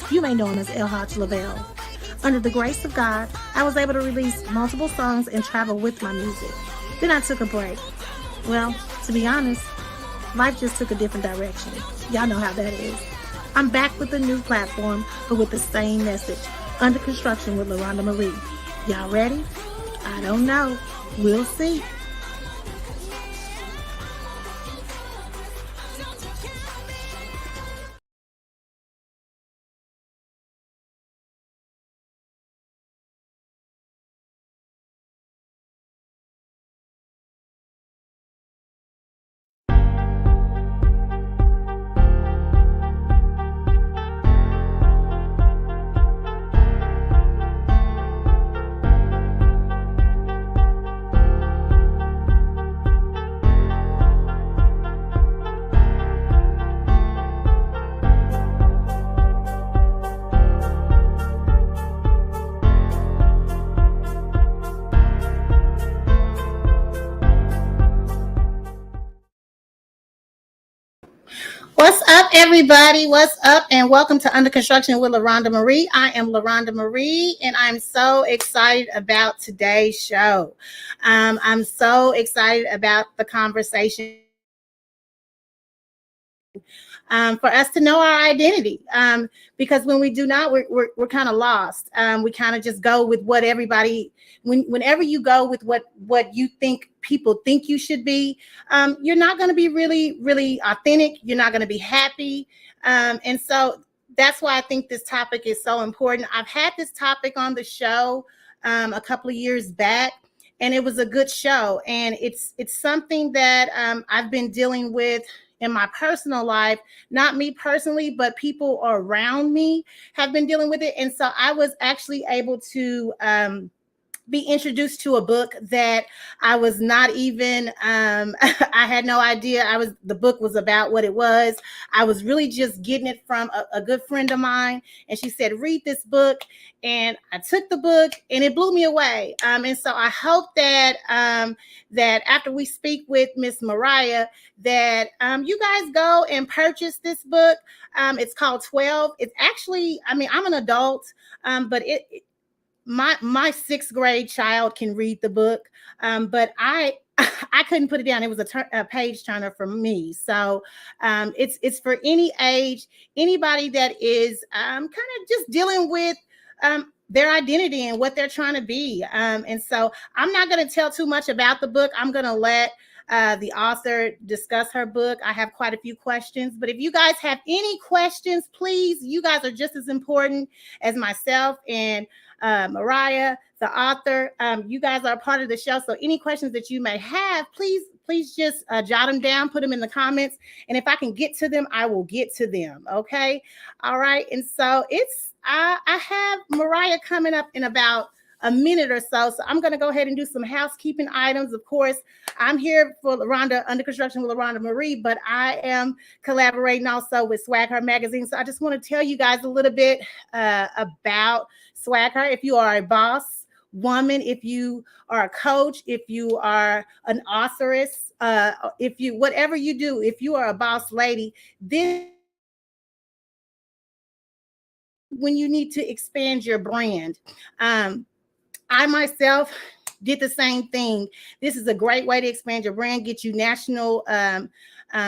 You may know him as El Haj Lavelle. Under the grace of God, I was able to release multiple songs and travel with my music. Then I took a break. Well, to be honest, life just took a different direction. Y'all know how that is. I'm back with a new platform, but with the same message. Under construction with LaRhonda Marie. Y'all ready? I don't know. We'll see. What's up, everybody? What's up? And welcome to Under Construction with LaRhonda Marie. I am LaRhonda Marie, and I'm so excited about today's show. I'm so excited about the conversation. For us to know our identity, because when we do not, we're kind of lost. We kind of just go with what everybody. Whenever you go with what you think people think you should be, you're not going to be really authentic. You're not going to be happy, and so that's why I think this topic is so important. I've had this topic on the show a couple of years back, and it was a good show. And it's something that I've been dealing with in my personal life, not me personally, but people around me have been dealing with it. And so I was actually able to be introduced to a book that I was not even, I had no idea the book was about what it was. I was really just getting it from a good friend of mine. And she said, read this book. And I took the book and it blew me away. And so I hope that, that after we speak with Miss Mariah, that you guys go and purchase this book. It's called 12. It's actually, I'm an adult, but my sixth grade child can read the book, but I couldn't put it down. It was a page turner for me. So it's for any age, anybody that is kind of just dealing with their identity and what they're trying to be. And so I'm not going to tell too much about the book. I'm going to let the author discuss her book. I have quite a few questions, but if you guys have any questions, please, you guys are just as important as myself and Mariah, the author. You guys are a part of the show. So any questions that you may have, please just jot them down, put them in the comments. And if I can get to them, I will get to them. Okay. All right. And so I have Mariah coming up in about a minute or so. So I'm going to go ahead and do some housekeeping items. Of course, I'm here for LaRhonda, Under Construction with LaRhonda Marie, but I am collaborating also with Swag Her Magazine. So I just want to tell you guys a little bit about Swag Her. If you are a boss woman, if you are a coach, if you are an authoress, whatever you do, if you are a boss lady, this when you need to expand your brand. I myself did the same thing. This is a great way to expand your brand, get you national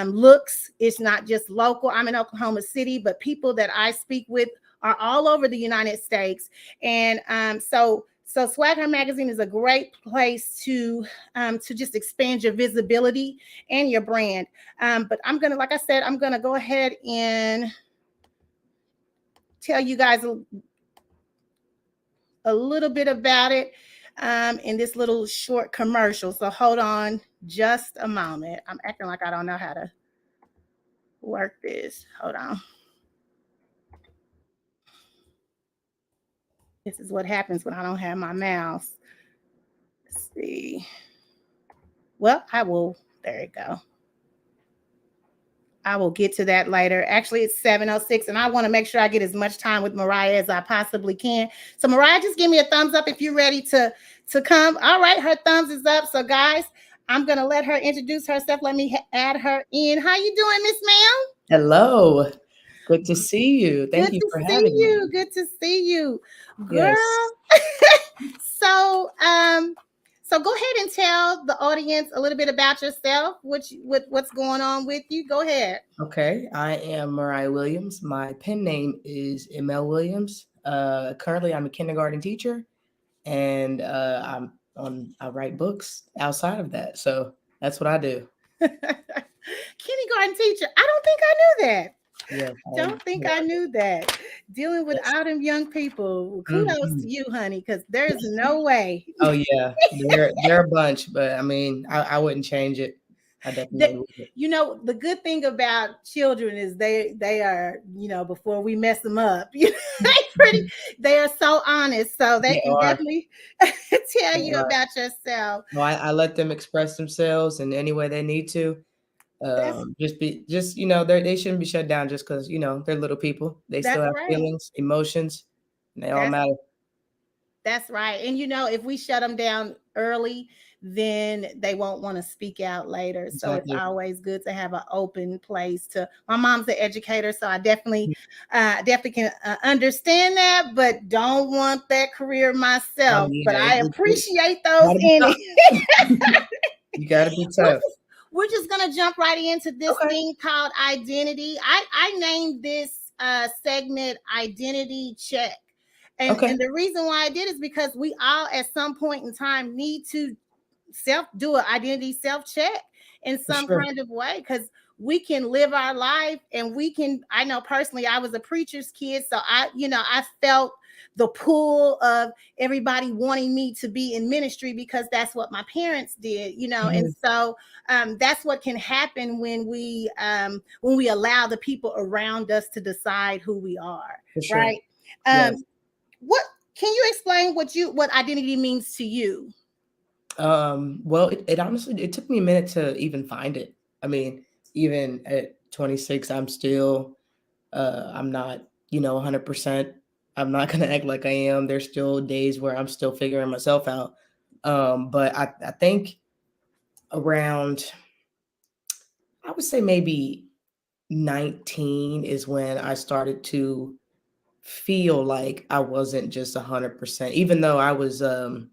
looks. It's not just local. I'm in Oklahoma City, but people that I speak with are all over the United States. And so Swag Her Magazine is a great place to just expand your visibility and your brand. But I'm going to, like I said, I'm going to go ahead and tell you guys a little bit about it in this little short commercial. So hold on just a moment. I'm acting like I don't know how to work this. Hold on. This is what happens when I don't have my mouse. Let's see. Well, there you go. I will get to that later. Actually, it's 7:06, and I want to make sure I get as much time with Mariah as I possibly can. So, Mariah, just give me a thumbs up if you're ready to come. All right, her thumbs is up. So, guys, I'm going to let her introduce herself. Let me add her in. How you doing, Miss Ma'am? Hello. Good to see you. Thank Good you to for see having you. me. Good to see you, Yes. girl. So, so go ahead and tell the audience a little bit about yourself. What's going on with you? Go ahead. Okay. I am Mariah Williams. My pen name is ML Williams. Currently, I'm a kindergarten teacher, and I write books outside of that. So that's what I do. Kindergarten teacher. I don't think I knew that. Yes. Don't think I knew that. Dealing with Yes. all them young people. Kudos Mhm. to you, honey, because there's no way. Oh yeah, they're a bunch, but I mean, I wouldn't change it. I that definitely wouldn't. the good thing about children is they are, before we mess them up, they are so honest, so they They can are. definitely tell They you are. about yourself. No, I let them express themselves in any way they need to. That's Just they shouldn't be shut down just because they're little people. They still that's have right. feelings, emotions, and they all That's matter. That's right. And if we shut them down early, then they won't want to speak out later. So it's Exactly. always good to have an open place to. My mom's an educator, so I definitely can understand that, but don't want that career Oh myself. But yeah, I it appreciate those gotta be in tough. it. You gotta be we're tough. just we're just gonna jump right into this Okay. thing called identity. I named this segment identity check. And Okay. the reason why I did is because we all at some point in time need to self do an identity self check in For some sure. kind of way, because we can live our life, and we can. I know personally I was a preacher's kid, so I felt the pull of everybody wanting me to be in ministry because that's what my parents did, and Mhm. so that's what can happen when we allow the people around us to decide who we are, For sure. right? um Yes. what can you explain what identity means to you? Well, it honestly it took me a minute to even find it. I mean, even at 26, I'm not, 100%. I'm not gonna act like I am. There's still days where I'm still figuring myself out. But I think around, I would say maybe 19 is when I started to feel like I wasn't just 100%, even though I was out,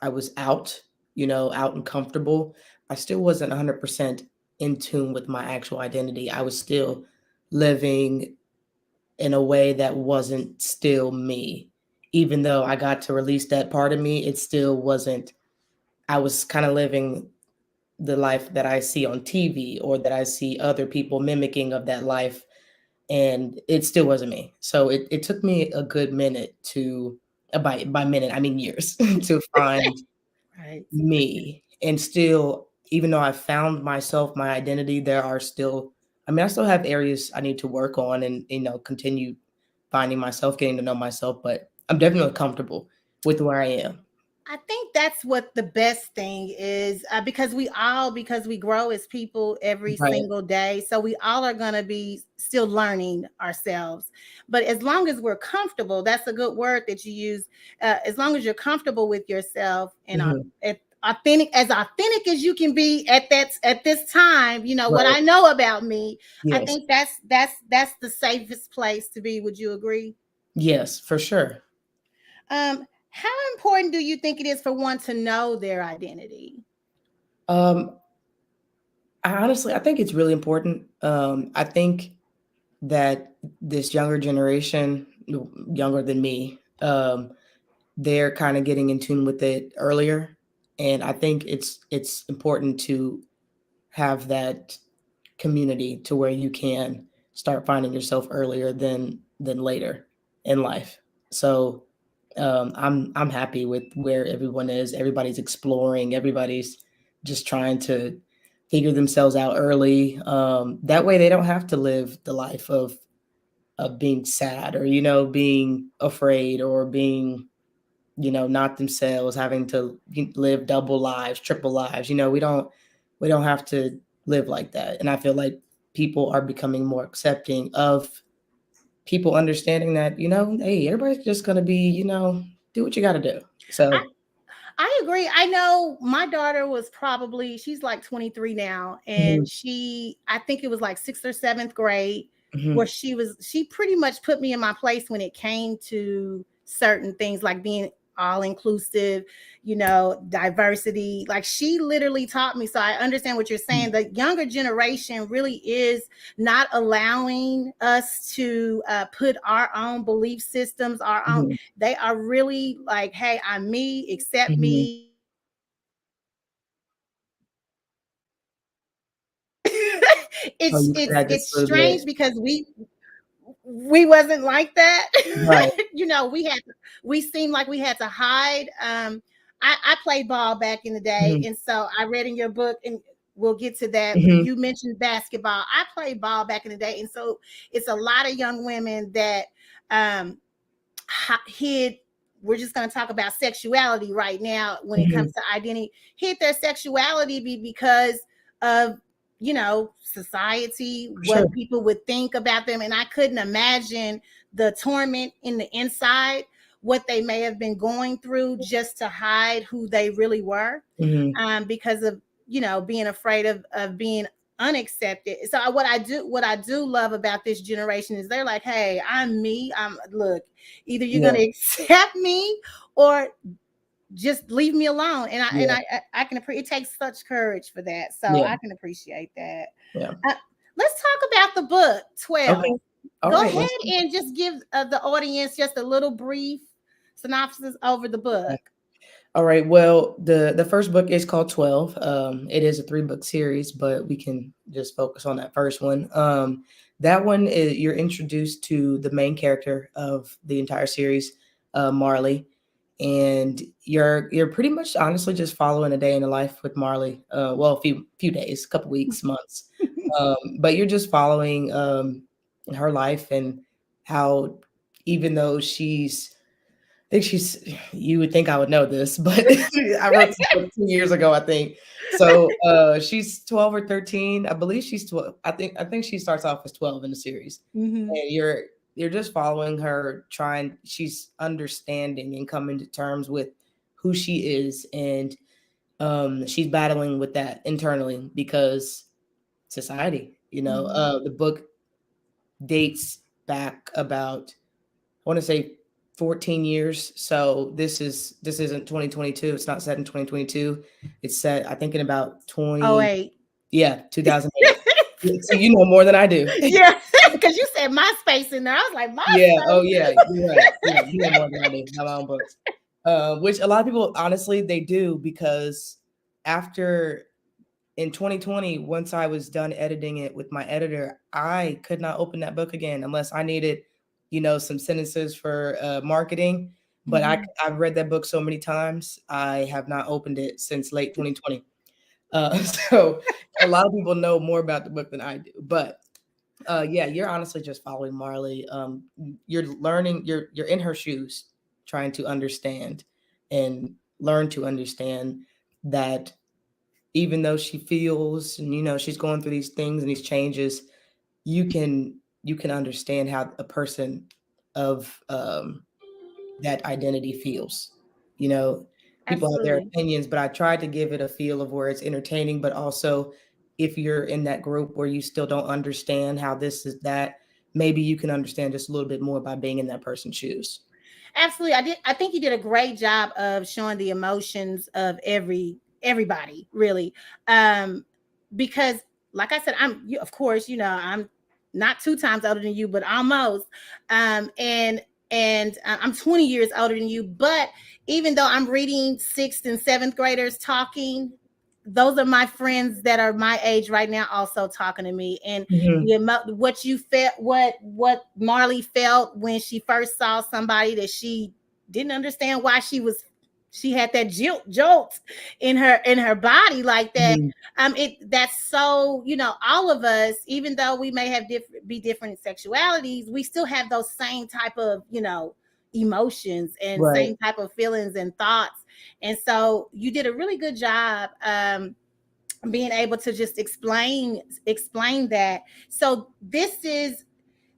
out and comfortable. I still wasn't 100% in tune with my actual identity. I was still living in a way that wasn't still me. Even though I got to release that part of me, it still wasn't. I was kind of living the life that I see on TV or that I see other people mimicking of that life, and it still wasn't me. So it took me a good minute to, by minute, I mean years, to find Right. me. And still, even though I found myself, my identity, there are still, I mean, I still have areas I need to work on and, continue finding myself, getting to know myself, but I'm definitely comfortable with where I am. I think that's what the best thing is, because we grow as people every Right. single day. So we all are going to be still learning ourselves. But as long as we're comfortable, that's a good word that you use. As long as you're comfortable with yourself and Mhm. authentic as you can be at this time, what Right. I know about me. I Yes. think that's the safest place to be. Would you agree? Yes, for sure. How important do you think it is for one to know their identity? Um, I think it's really important. I think that this younger generation, younger than me, they're kind of getting in tune with it earlier, and I think it's important to have that community to where you can start finding yourself earlier than later in life. So I'm happy with where everyone is. Everybody's exploring. Everybody's just trying to figure themselves out early. That way, they don't have to live the life of being sad or being afraid or being not themselves, having to live double lives, triple lives. We don't have to live like that. And I feel like people are becoming more accepting of people understanding that, hey, everybody's just gonna be, do what you gotta do. So I agree. I know my daughter she's like 23 now, and mhm, I think it was like sixth or seventh grade. where she pretty much put me in my place when it came to certain things like being all inclusive, diversity. Like she literally taught me. So I understand what you're saying. The younger generation really is not allowing us to put our own belief systems, our own. They are really like, hey, I'm me, accept me. Oh, you said It's just a little strange bit. because we wasn't like that. Right. We seemed like we had to hide. I played ball back in the day, and so I read in your book, and we'll get to that. You mentioned basketball. I played ball back in the day, and so it's a lot of young women that hid. We're just going to talk about sexuality right now when it comes to identity. Hid their sexuality because of society, Sure. what people would think about them. And I couldn't imagine the torment in the inside, what they may have been going through just to hide who they really were, because of being afraid of being unaccepted. So what I do love about this generation is they're like, hey, I'm me. Look, either you're Yeah. going to accept me or just leave me alone. And I and Yeah. I can appreciate. It takes such courage for that, so Yeah. I can appreciate that. Yeah. Let's talk about the book 12. Okay. All Go right. ahead and just give the audience just a little brief synopsis over the book. All right. Well, the first book is called 12. It is a 3-book series, but we can just focus on that first one. That one is you're introduced to the main character of the entire series, Marley, and you're pretty much honestly just following a day in the life with Marley. Well, a few days, a couple weeks, months, but you're just following her life and how even though you would think I would know this, but I wrote this book 2 years ago, I think. So, she's 12 or 13. I believe she's 12. I think she starts off as 12 in the series. Mm-hmm. And you're just following her she's understanding and coming to terms with who she is, and she's battling with that internally because society, the book dates back about, I want to say 14 years. So this isn't 2022. It's not set in 2022. It's set, I think, in about Oh 20, wait. yeah, 2008. So you know more than I do. Yeah, because you said MySpace in there. I was like, Yeah. Oh MySpace. yeah. You're right. Yeah, you know more than I do. I have my own books. Which a lot of people, honestly, they do because after in 2020, once I was done editing it with my editor, I could not open that book again unless I needed, some sentences for marketing. But I've read that book so many times, I have not opened it since late 2020. So a lot of people know more about the book than I do. But yeah, you're honestly just following Marley. You're learning. You're in her shoes, trying to understand and learn to understand that even though she feels and she's going through these things and these changes, you can understand how a person of that identity feels. You know, People have their Absolutely. opinions, but I tried to give it a feel of where it's entertaining, but also if you're in that group where you still don't understand how this is that, maybe you can understand just a little bit more by being in that person's shoes. Absolutely. I think you did a great job of showing the emotions of everybody, really. Um, because like I said, of course, I'm not 2 times older than you, but almost. And I'm 20 years older than you. But even though I'm reading 6th and 7th graders talking, those are my friends that are my age right now also talking to me. And Mhm. what you felt, what Marley felt when she first saw somebody that she didn't understand why she had that jolt in her body like that. Mhm. That's so, all of us, even though we may have be different sexualities, we still have those same type of emotions and Right. same type of feelings and thoughts. And so you did a really good job being able to just explain that. So this is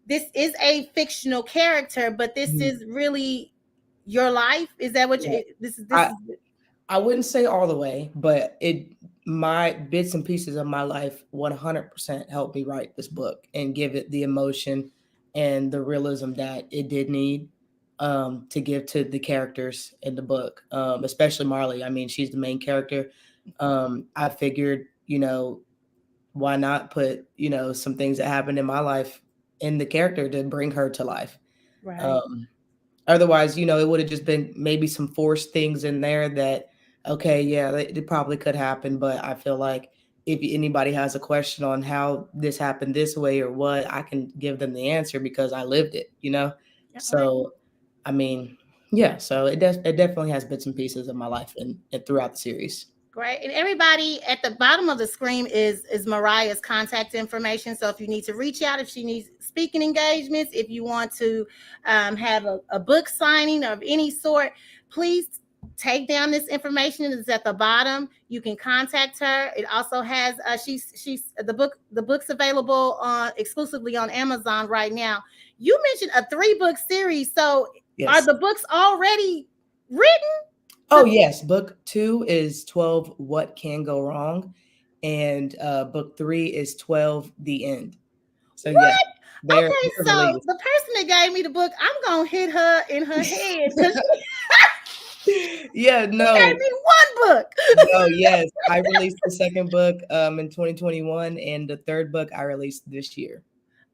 a fictional character, but this Mhm. is really your life. Is that what Yeah. this is I I wouldn't say all the way, but my bits and pieces of my life 100% helped me write this book and give it the emotion and the realism that it did need, to give to the characters in the book, especially Marley. I mean, she's the main character. I figured, why not put, some things that happened in my life in the character to bring her to life. Right. Um, Otherwise, it would have just been maybe some forced things in there that, okay, yeah, it probably could happen. But I feel like if anybody has a question on how this happened this way or what, I can give them the answer because I lived it. Yeah, right. So, I mean, yeah, so it definitely has bits and pieces of my life and throughout the series. Great. And everybody at the bottom of the screen is Mariah's contact information. So if you need to reach out, if she needs speaking engagements, if you want to have a book signing of any sort, please take down this information. It's at the bottom. You can contact her. It also has she's the book's available on exclusively on Amazon right now. You mentioned a 3-book series. So are Yes. the books already written? Oh, yes. Book 2 is 12 What Can Go Wrong. And book 3 is 12 The End. So, yes, What? Okay, they're so released. the person that gave me the book, I'm gonna hit her in her head because she Yeah, gave no, me one book. no, yes. I released the second book in 2021, and the third book I released this year.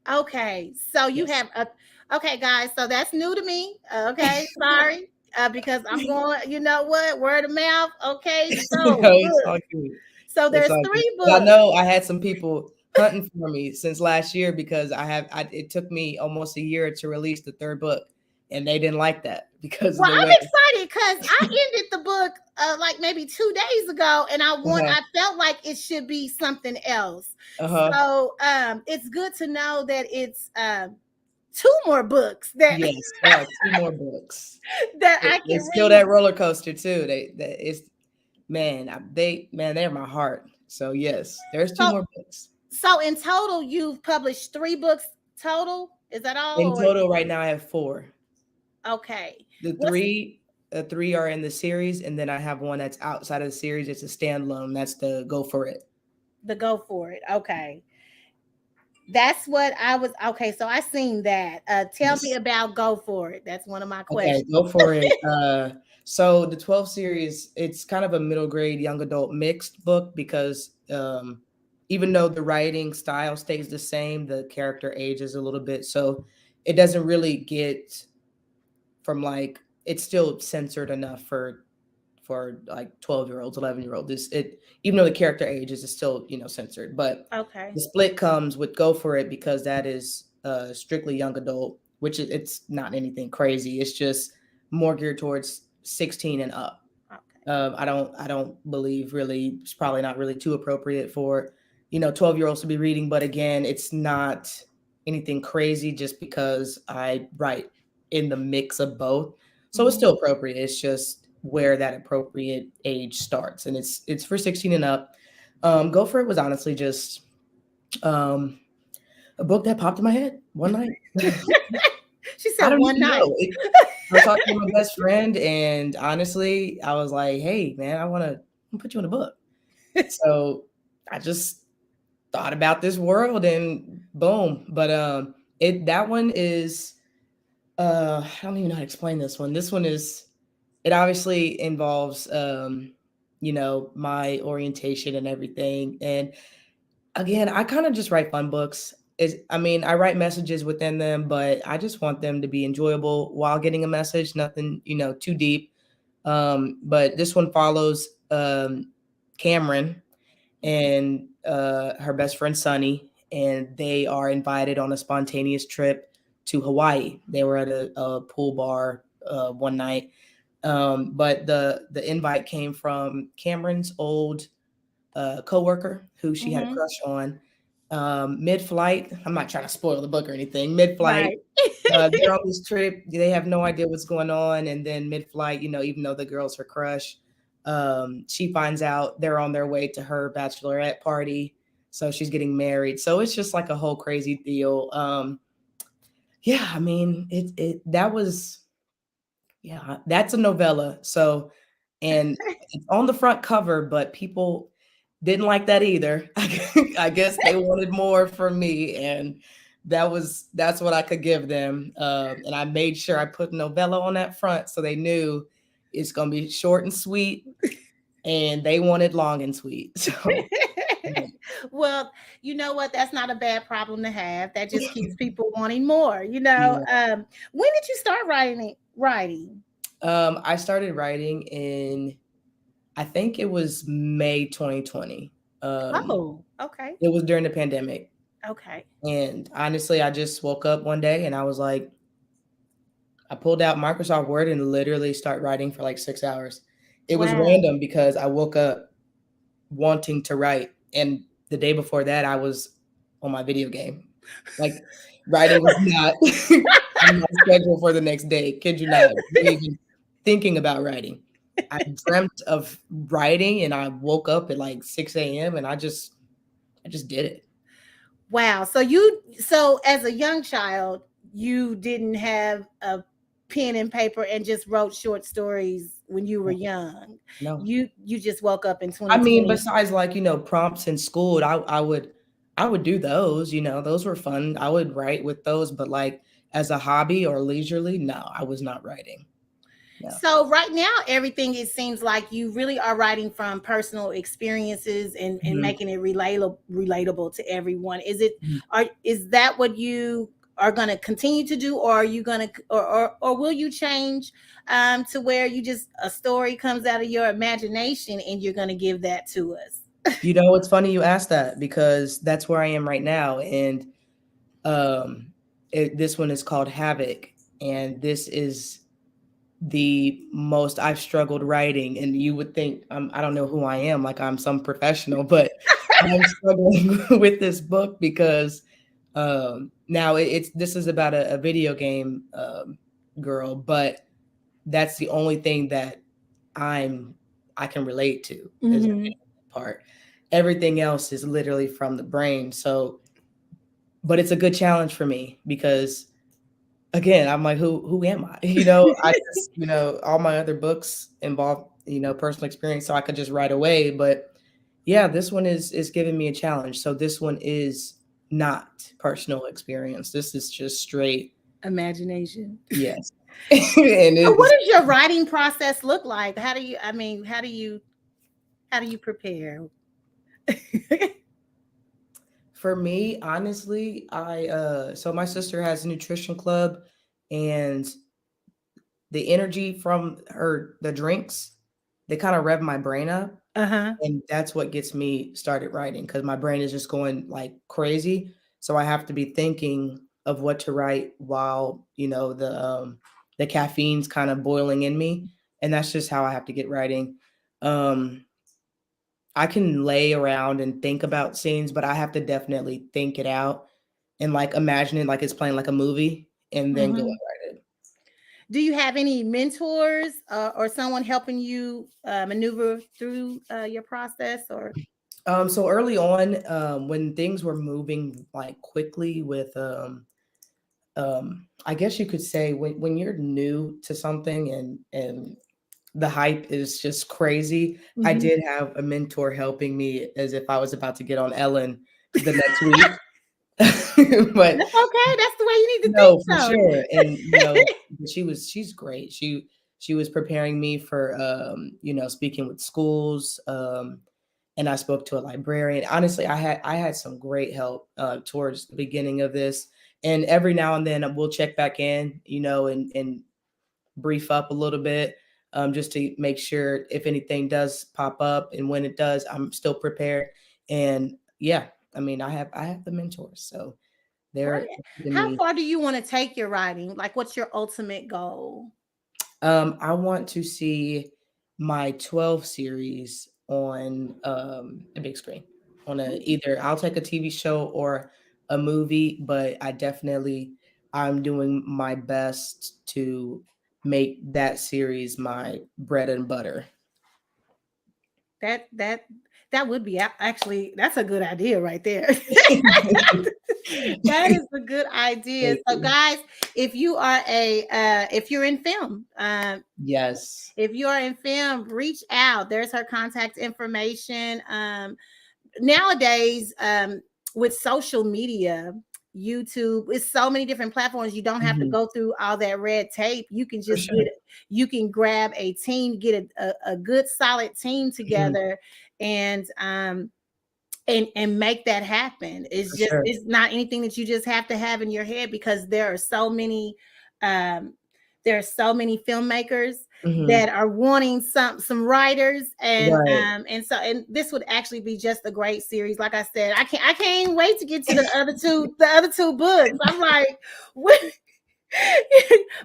Okay, so you Yes. have a okay, guys. So that's new to me. Okay, sorry. Because I'm going, you know what, word of mouth. Okay, No, so it's good. all good. So It's there's all good. three 'Cause I books. know I had some people hunting for me since last year because it took me almost a year to release the third book, and they didn't like that because of Well, the I'm way. excited because I ended the book like maybe 2 days ago, and Uh-huh. I felt like it should be something else. Uh-huh. So it's good to know that it's 2 more books that Yes, there are 2 more books. that I can It's still read. that roller coaster too. It's man, they're my heart. So yes, there's 2 So more books. so in total, you've published 3 books total. Is that all? In Or total right now I have 4. okay, The what's 3 are in the series, and then I have one that's outside of the series. It's a standalone. That's the Go For It. the go for it? Okay, that's what I was. Okay, so I seen that. Tell me Yes. about go for it. That's one of my Okay, questions. Go For It. So the 12 series, it's kind of a middle grade young adult mixed book because even though the writing style stays the same, the character ages a little bit. So it doesn't really get from like it's still censored enough for like 12-year-olds, 11-year-olds. It even though the character ages is still, censored. But Okay. the split comes with Go For It because that is strictly young adult, which it's not anything crazy. It's just more geared towards 16 and up. Okay. I don't believe really it's probably not really too appropriate for 12-year-olds to be reading, but again, it's not anything crazy just because I write in the mix of both. So it's Hmm. still appropriate. It's just where that appropriate age starts, and it's for 16 and up. Go For It was honestly just um, a book that popped in my head one night. She I said don't one even night. know. I was talking to my best friend, and honestly, I was like, "Hey, man, I want to put you in a book." So I just thought about this world, and boom. But it that one is I don't even know how to explain this one. This one is it obviously involves my orientation and everything, and again, I kind of just write fun books. I mean, I write messages within them, but I just want them to be enjoyable while getting a message, nothing, too deep. But this one follows Cameron and her best friend Sunny, and they are invited on a spontaneous trip to Hawaii. They were at a pool bar one night, but the invite came from Cameron's old coworker who she had a Hmm. crush on. Mid-flight, I'm not trying to spoil the book or anything. Mid-flight, Right. they're on this trip. They have no idea what's going on, and then mid-flight, even though the girl's her crush, she finds out they're on their way to her bachelorette party. So she's getting married. So it's just like a whole crazy deal. Yeah, I mean, yeah, that's a novella. So, and it's on the front cover, but people Didn't like that either. I guess they wanted more from me, and that's what I could give them. And I made sure I put novella on that front so they knew it's gonna be short and sweet, and they wanted long and sweet. So Well, you know what? That's not a bad problem to have. That just keeps people wanting more. yeah. When did you start writing? I started writing in, I think it was May 2020. Oh, okay. It was during the pandemic. Okay. And honestly, I just woke up one day and I was like, I pulled out Microsoft Word and literally start writing for like 6 hours. It was Wow. random because I woke up wanting to write. And the day before that, I was on my video game. Like, writing was not on my schedule for the next day. Kid you not, even thinking about writing. I dreamt of writing and I woke up at like 6 a.m. and I just did it. Wow. So as a young child, you didn't have a pen and paper and just wrote short stories when you were young. No. You just woke up in I mean, 2020. besides like, prompts in school, I would do those, those were fun. I would write with those, but like as a hobby or leisurely, no, I was not writing. No. So right now, everything it seems like you really are writing from personal experiences and Mhm, making it relatable to everyone. mhm. Is that what you are going to continue to do, or are you going to or will you change to where you just a story comes out of your imagination and you're going to give that to us? It's funny you asked that because that's where I am right now. And um, this one is called Havoc. And this is the most I've struggled writing. And you would think, I don't know who I am, like I'm some professional, but I'm struggling with this book because now this is about a video game girl, but that's the only thing that I'm I can relate to is the Hmm. video part. Everything else is literally from the brain. So, but it's a good challenge for me because again, I'm like, who am I? I just, all my other books involve, personal experience, so I could just write away. But yeah, this one is giving me a challenge. So this one is not personal experience. This is just straight, Imagination. yes. And So what it's does your writing process look like? How do you prepare? for me, honestly, so my sister has a nutrition club and the energy from the drinks, they kind of rev my brain up. Uh-huh. And that's what gets me started writing because my brain is just going like crazy. So I have to be thinking of what to write while, the caffeine's kind of boiling in me. And that's just how I have to get writing. Um, I can lay around and think about scenes, but I have to definitely think it out and like imagine it like it's playing like a movie and then go and Hmm. write it. Do you have any mentors or someone helping you maneuver through your process? Or So early on, when things were moving like quickly with I guess you could say when you're new to something and the hype is just crazy. I Mhm. did have a mentor helping me as if I was about to get on Ellen the next week. But That's okay. That's the way you need to think, no, for though. sure. And she's great. She was preparing me for speaking with schools. And I spoke to a librarian. Honestly, I had some great help towards the beginning of this. And every now and then we'll check back in, and brief up a little bit, just to make sure if anything does pop up, and when it does, I'm still prepared. And yeah, I mean, I have the mentors, so they're Great. keeping How me. far do you want to take your writing? Like, what's your ultimate goal? I want to see my 12 series on a big screen. On a either I'll take a TV show or a movie, but I'm doing my best to make that series my bread and butter. That that that would be actually that's a good idea right there. That is a good idea. Thank So, you. guys, if you're in film, Yes. if you are in film, reach out. There's her contact information. Nowadays, with social media, YouTube, it's so many different platforms. You don't have to Mhm. go through all that red tape. You can For just sure. you can grab a team, get a good solid team Mhm. together, and and make that happen. For sure. It's not anything that you just have to have in your head, because um there are so many filmmakers that Mhm. are wanting some writers, Right. and so, and this would actually be just a great series. Like I said, I can't even wait to get to the other two books. I'm like, what?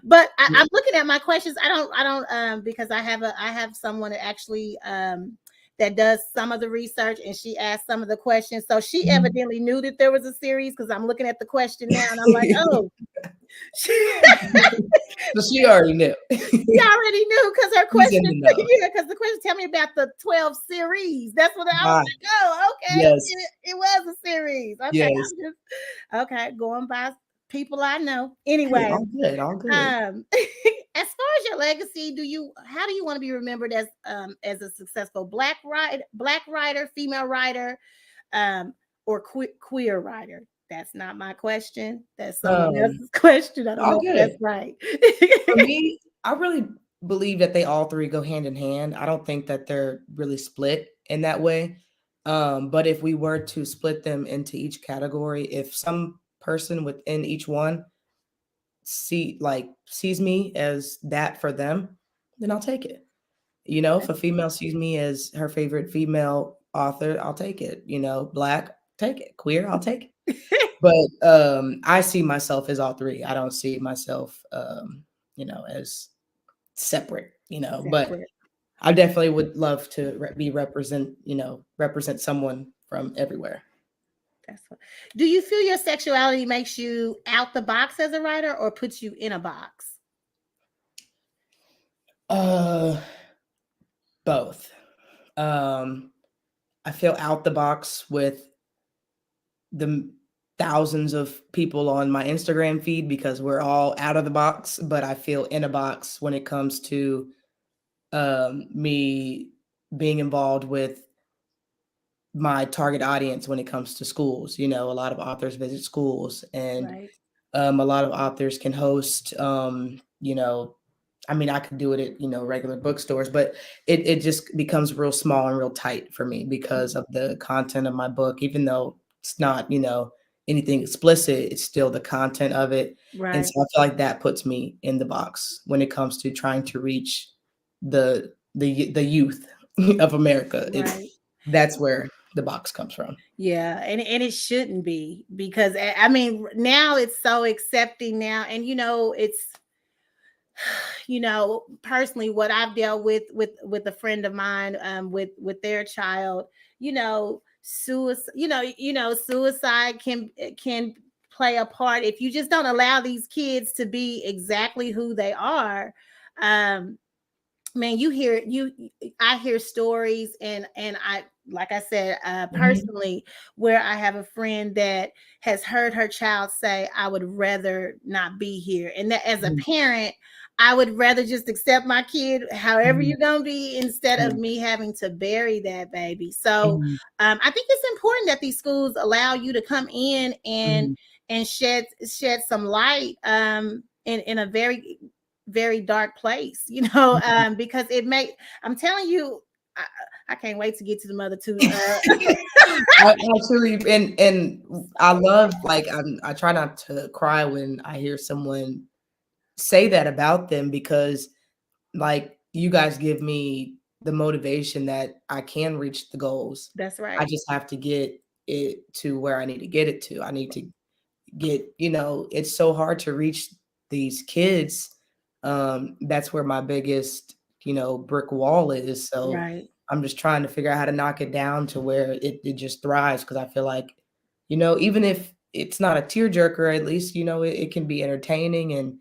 But I'm looking at my questions. I don't because I have someone that actually that does some of the research, and she asked some of the questions. So she Mhm. evidently knew that there was a series, because I'm looking at the question now and I'm like, oh, she, So she already knew. she already knew, because her She's question, in the know. yeah, because the question tell me about the 12 series. That's what I was Ah, like, oh, okay, yes. it was a series. Okay, Yes. I'm just okay going by people I know. Anyway, All good, all good. as far as your legacy, how do you want to be remembered, as a successful black writer, female writer, or queer writer? That's not my question. That's someone Um, else's question. I don't all know if that's good. right. For me, I really believe that they all three go hand in hand. I don't think that they're really split in that way. But if we were to split them into each category, if some person within each one sees me as that for them, then I'll take it. You know, if a female sees me as her favorite female author, I'll take it. You know, black, take it. Queer, I'll take it. But I see myself as all three. I don't see myself, as separate. But Separate. I definitely would love to represent someone from everywhere. That's what. Do you feel your sexuality makes you out the box as a writer, or puts you in a box? Uh, both. Um, I feel out the box with the thousands of people on my Instagram feed because we're all out of the box, but I feel in a box when it comes to me being involved with my target audience when it comes to schools. You know, a lot of authors visit schools, and Right. a lot of authors can host, I mean, I could do it at, regular bookstores, but it just becomes real small and real tight for me because of the content of my book. Even though it's not, anything explicit, it's still the content of it. And Right. so I feel like that puts me in the box when it comes to trying to reach the youth of America. Right. That's where the box comes from. Yeah, and it shouldn't be, because I mean, now it's so accepting now, and it's personally, what I've dealt with a friend of mine, with their child, suicide, suicide can play a part if you just don't allow these kids to be exactly who they are. um Man, I hear stories, and I, like I said, Mhm, personally, where I have a friend that has heard her child say, I would rather not be here, and that, as a mhm, parent, I would rather just accept my kid however mhm, you're going to be, instead of mhm, me having to bury that baby. So mhm, I think it's important that these schools allow you to come in and mhm. shed some light, in a very dark place, because I'm telling you, I, I can't wait to get to the other two. I truly and I love I try not to cry when I hear someone say that about them because you guys give me the motivation that I can reach the goals. That's I right. just have to get it to where I need to get it to. I need to it's so hard to reach these kids. That's where my biggest, brick wall is. So Right. I'm just trying to figure out how to knock it down to where it just thrives because I feel like, even if it's not a tearjerker, at least, it can be entertaining and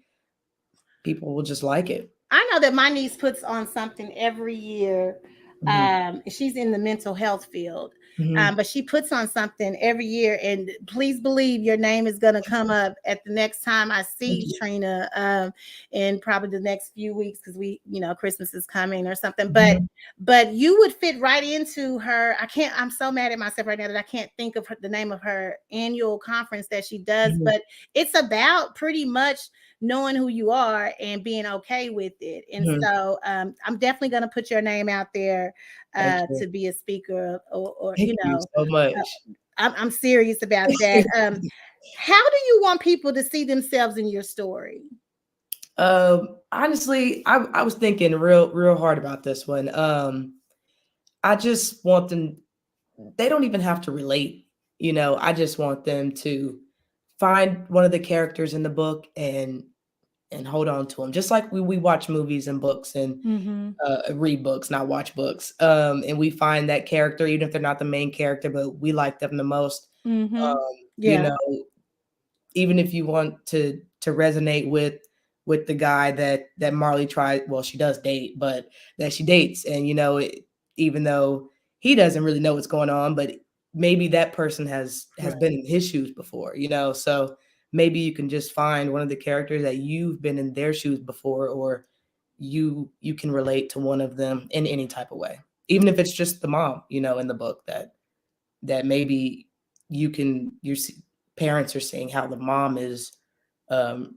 people will just like it. I know that my niece puts on something every year. Mhm. She's in the mental health field. Mhm. But she puts on something every year, and please believe your name is going to come up at the next time I Thank see you. Trina, in probably the next few weeks, because Christmas is coming or something. But Mhm. you would fit right into her. I'm so mad at myself right now that I can't think of the name of her annual conference that she does, Mhm. but it's about pretty much knowing who you are and being okay with it. And Mhm. so I'm definitely going to put your name out there Thank you. to be a speaker, or Thank you so uh, much. I'm serious about that. How do you want people to see themselves in your story? Honestly, I was thinking real hard about this one. I just want them, they don't even have to relate, I just want them to find one of the characters in the book and hold on to them. Just like we watch movies and books and Mm-hmm. read books, not watch books. And we find that character, even if they're not the main character, but we like them the most. Mm-hmm. Um, you Yeah. know, even if you want to resonate with the guy that Marley tries, well, she does date, but that she dates, and even though he doesn't really know what's going on, but maybe that person has Right. been in his shoes before, so maybe you can just find one of the characters that you've been in their shoes before, or you can relate to one of them in any type of way, even if it's just the mom, in the book that maybe your parents are seeing how the mom is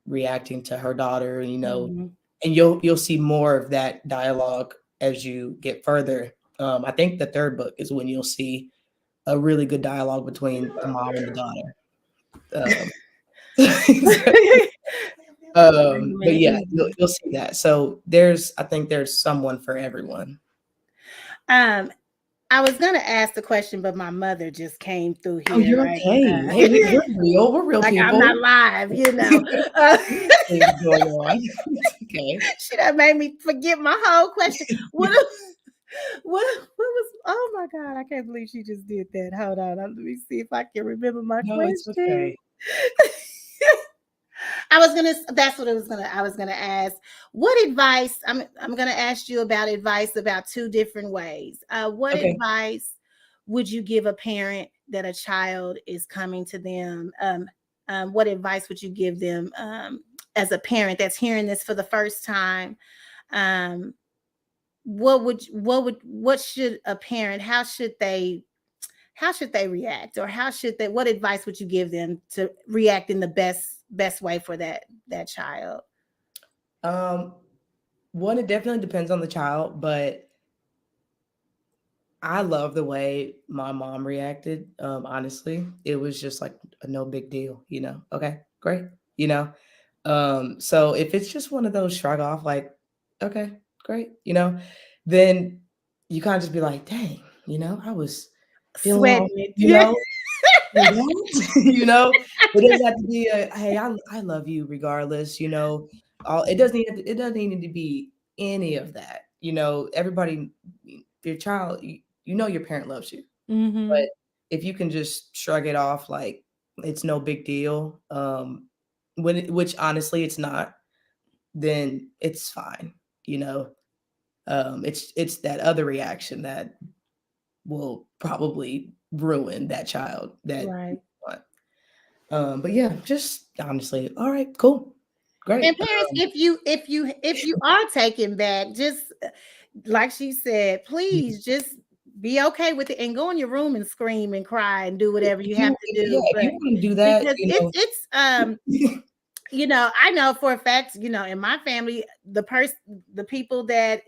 reacting to her daughter, Mm-hmm. and you'll see more of that dialogue as you get further. I think the third book is when you'll see a really good dialogue between the mom and the daughter. Wait a But minute. yeah, you'll see that. So I think there's someone for everyone. Um, I was gonna ask the question, but my mother just came through Oh, here, you're like, okay. Hey, we're real. We're real like I'm people. not live. Uh, Things going on. It's okay. she done made me forget my whole question. What was? Oh my God, I can't believe she just did that. Hold on, let me see if I can remember my No, it's question. okay. That's what it was gonna. I was gonna ask. What advice? I'm gonna ask you about advice about two different ways. What Okay. advice would you give a parent that a child is coming to them? What advice would you give them as a parent that's hearing this for the first time? Um, what should a parent? How should they react, or what advice would you give them to react in the best way for that child? Um, One, it definitely depends on the child, but I love the way my mom reacted. Honestly, it was just like a no big deal, Okay, great, So if it's just one of those shrug off, like, okay, great, then you kind of just be like, dang, I was feeling all, Sweating you it. know, what? It doesn't have to be a, "Hey, I love you regardless," all it doesn't need to be any of that, everybody your child, your parent loves you, but Hmm. if you can just shrug it off like it's no big deal, which honestly it's not, then it's fine, you know? It's that other reaction that will probably ruin that child that you Right. want. But yeah, just honestly, all right, cool, great. And parents, if you are taken back, just like she said, Mhm. please just be okay with it and go in your room and scream and cry and do whatever you have to do. If you But wanna do that, because I know for a fact, in my family, the people that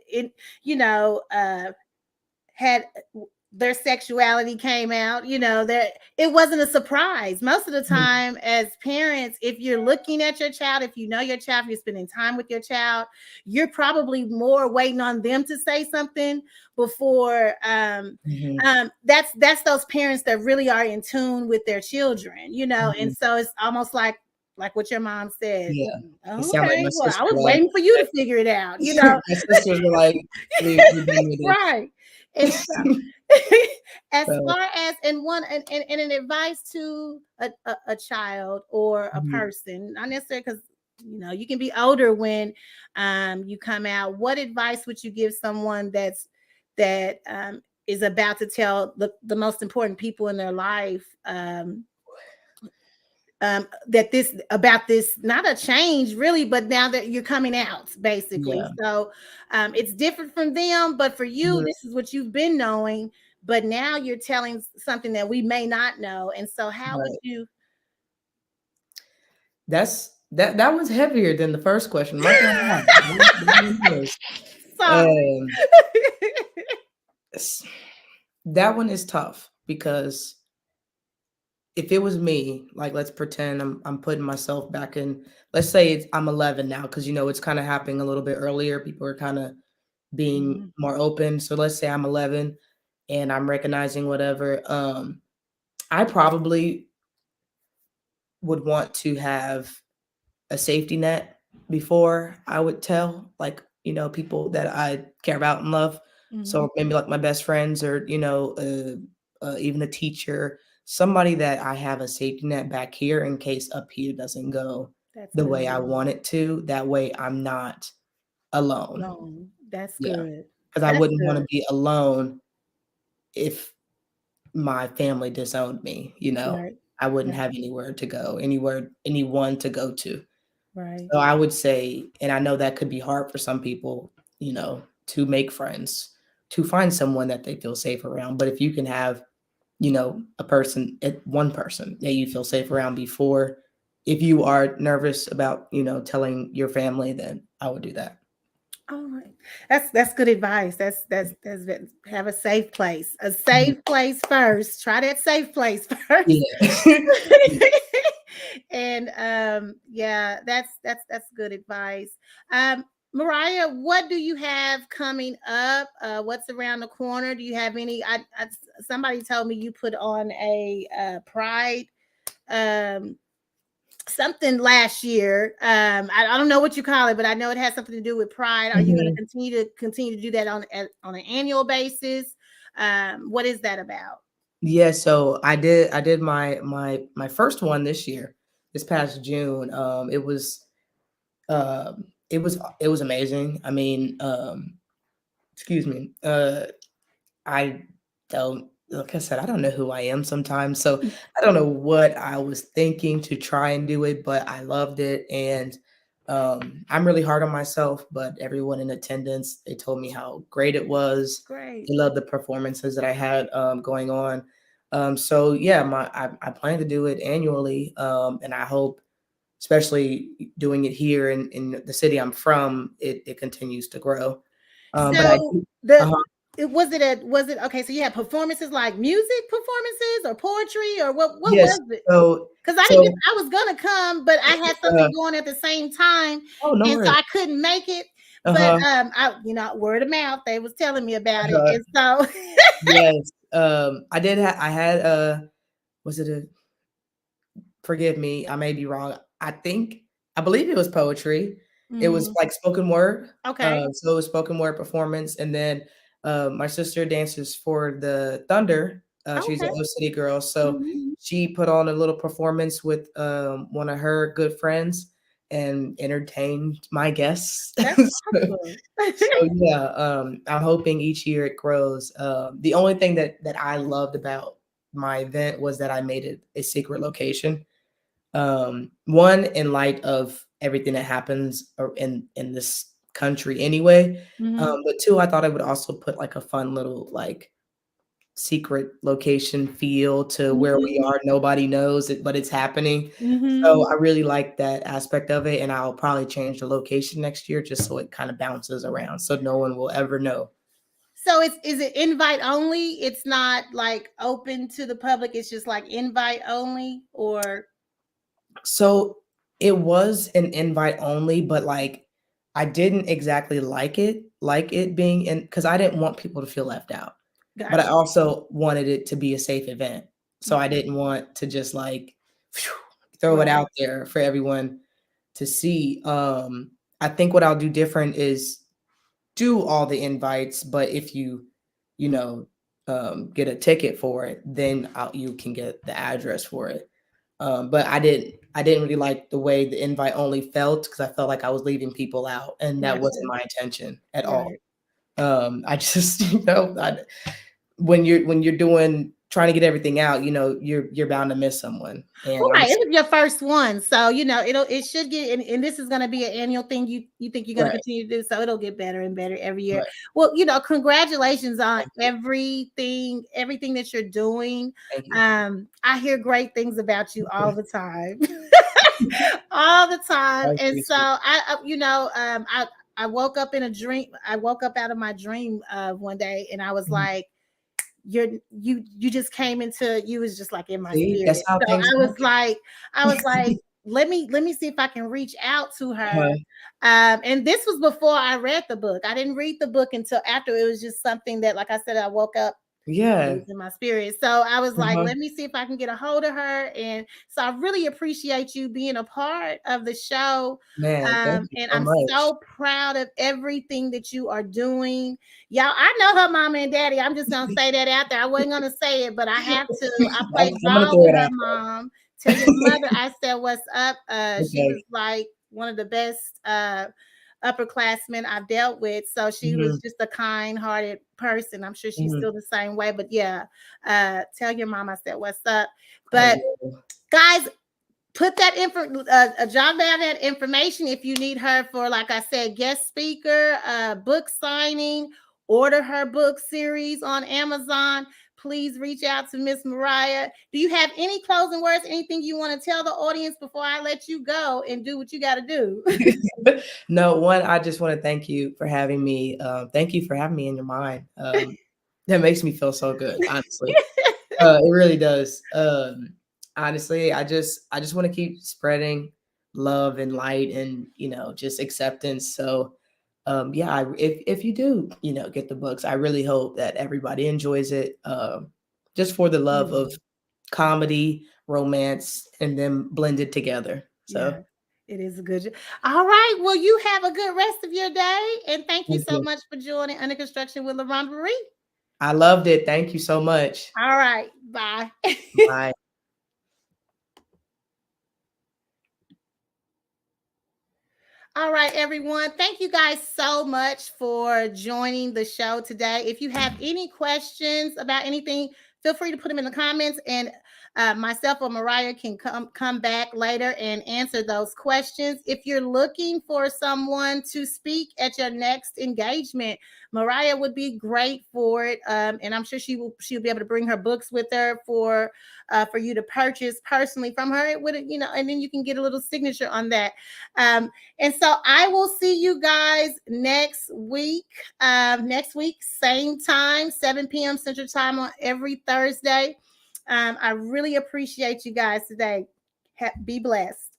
had their sexuality came out, that it wasn't a surprise. Most of the Mhm, time, as parents, if you're looking at your child, if you know your child, if you're spending time with your child, you're probably more waiting on them to say something before mhm, that's those parents that really are in tune with their children, and mhm. so it's almost like what your mom said. Yeah. It sound like Okay, my well, I sister, was like waiting for you to figure it out, my sisters were like, "We're done with right. And this." as So, far as and an advice to a child or a mhm. person, not necessarily, because you can be older when you come out. What advice would you give someone that is about to tell the most important people in their life that this about this, not a change really, but now that you're coming out, basically. Yeah. So it's different from them, but for you, Mhm. this is what you've been knowing, but now you're telling something that we may not know. And so how would Right. you That one's heavier than the first question. I'm not gonna lie. That one is. sorry. Um, s- that one is tough because if it was me, like let's pretend I'm putting myself back in. Let's say I'm 11 now because it's kind of happening a little bit earlier. People are kind of being Mhm. more open. So let's say I'm 11 and I'm recognizing whatever. I probably would want to have a safety net before I would tell, like, people that I care about and love. Mhm. So maybe like my best friends or, even a teacher, somebody that I have a safety net back here in case up here doesn't go That's the way I good. want it to. That way I'm not alone. No, that's Yeah. good. Because I That's wouldn't want good. to be alone if my family disowned me, Right. I wouldn't Right. have anywhere to go, anyone to go to. Right. So I would say, and I know that could be hard for some people, to make friends, to find someone that they feel safe around. But if you can have, one person that you feel safe around before, if you are nervous about, telling your family, then I would do that. All right. That's good advice. Have a safe place. A Mhm. safe place first. Try that safe place first. Yeah. And yeah, that's good advice. Um Mariah, what do you have coming up? What's around the corner? Do you have any somebody told me you put on a pride um something last year. I don't know what you call it, but I know it has something to do with pride. Are you going to Mhm. continue to do that on an annual basis? What is that about? Yeah, so I did my first one this year, this past June. It was amazing. I mean, excuse me. I don't like I said, I don't know who I am sometimes. So I don't know what I was thinking to try and do it, but I loved it. And I'm really hard on myself, but everyone in attendance, they told me how great it was. Great. They loved the performances that I had going on. So yeah, I plan to do it annually. And I hope, especially doing it here in the city I'm from, it continues to grow. But I So do, the uh-huh. was it okay? So you had performances like music performances or poetry or what Yes. was it? So Because so I was gonna come, but I had uh, something going at the same time, oh, no and so worries. I couldn't make it. But Uh-huh. I word of mouth, they was telling me about it, Uh-huh. and so Yes. I had was it a forgive me, I may be wrong. I believe it was poetry. It was Mhm. like spoken word. Okay. So it was spoken word performance, and then, my sister dances for the Thunder. She's an Okay. O City girl, so Mhm. she put on a little performance with, one of her good friends and entertained my guests. That's So awesome. so, yeah, I'm hoping each year it grows. The only thing that I loved about my event was that I made it a secret location. One, in light of everything that happens in this country anyway. Mhm. But two, I thought I would also put like a fun little like secret location feel to where we Mhm. are. Nobody knows it, but it's happening. So Mhm. I really like that aspect of it, and I'll probably change the location next year just so it kind of bounces around, so no one will ever know. So is it invite only? It's not like open to the public. It's just like invite only, or So it was an invite only, but like I didn't exactly like it being in because I didn't want people to feel left out. But I gotcha. also wanted it to be a safe event. So I Okay. didn't want to just like phew, throw it Right. out there for everyone to see. I think what I'll do different is do all the invites, but if you know, get a ticket for it, then you can get the address for it. But I didn't really like the way the invite only felt because I felt like I was leaving people out, and that wasn't Gotcha. my intention at all. Right. I just, when you're doing trying to get everything out, you're bound to miss someone. And Well, I'm right, it was your first one, so it should get, and this is going to be an annual thing. You think you're going to right, continue to do, so it'll get better and better every year. right. Well, congratulations on Thank you. everything that you're doing. Thank you. I hear great things about you all the time, all the time, Thank and you, so sweet. I woke up in a dream. I woke up out of my dream one day, and I was Mhm. like, you just came into, you was just like in my See, that's spirit. how So things happen. I was like, let me see if I can reach out to her. Uh, And this was before I read the book. I didn't read the book until after. It was just something that, like I said, I woke up, it yeah. was in my spirit. So I was like, Uh-huh. let me see if I can get a hold of her. And so I really appreciate you being a part of the show. Man, thank you And so I'm much. so proud of everything that you are doing. Y'all, I know her mama and daddy. I'm just gonna say that out there. I wasn't gonna say it, but I have to. I played I'm gonna ball throw with it her out mom. Tell your mother I said what's up. there. She was Okay. like one of the best upperclassmen I've dealt with. So she was Mhm, just a kind-hearted person. I'm sure she's mhm. still the same way. But yeah, tell your mom I said what's up. I But will. guys, put that jot down that information if you need her for, like I said, guest speaker, book signing, order her book series on Amazon. Please reach out to Miss Mariah. Do you have any closing words, anything you want to tell the audience before I let you go and do what you got to do? No, one, I just want to thank you for having me. Thank you for having me in your mind. That makes me feel so good, honestly. It really does. Honestly, I just want to keep spreading love and light and just acceptance. So, yeah, if you do get the books, I really hope that everybody enjoys it. Just for the love of Yeah. comedy, romance, and then blended together. Yeah, So, it is a good. All right. Well, you have a good rest of your day, and thank you thank so you. much for joining Under Construction with LaRhonda Marie. I loved it. Thank you so much. All right. Bye. Bye. All right, everyone. Thank you guys so much for joining the show today. If you have any questions about anything, feel free to put them in the comments, and myself or Mariah can come back later and answer those questions. If you're looking for someone to speak at your next engagement, Mariah would be great for it, and I'm sure she'll be able to bring her books with her for you to purchase personally from her. It would, and then you can get a little signature on that. And so I will see you guys next week. Next week, same time, 7 p.m. Central Time on every Thursday. I really appreciate you guys today. Be blessed.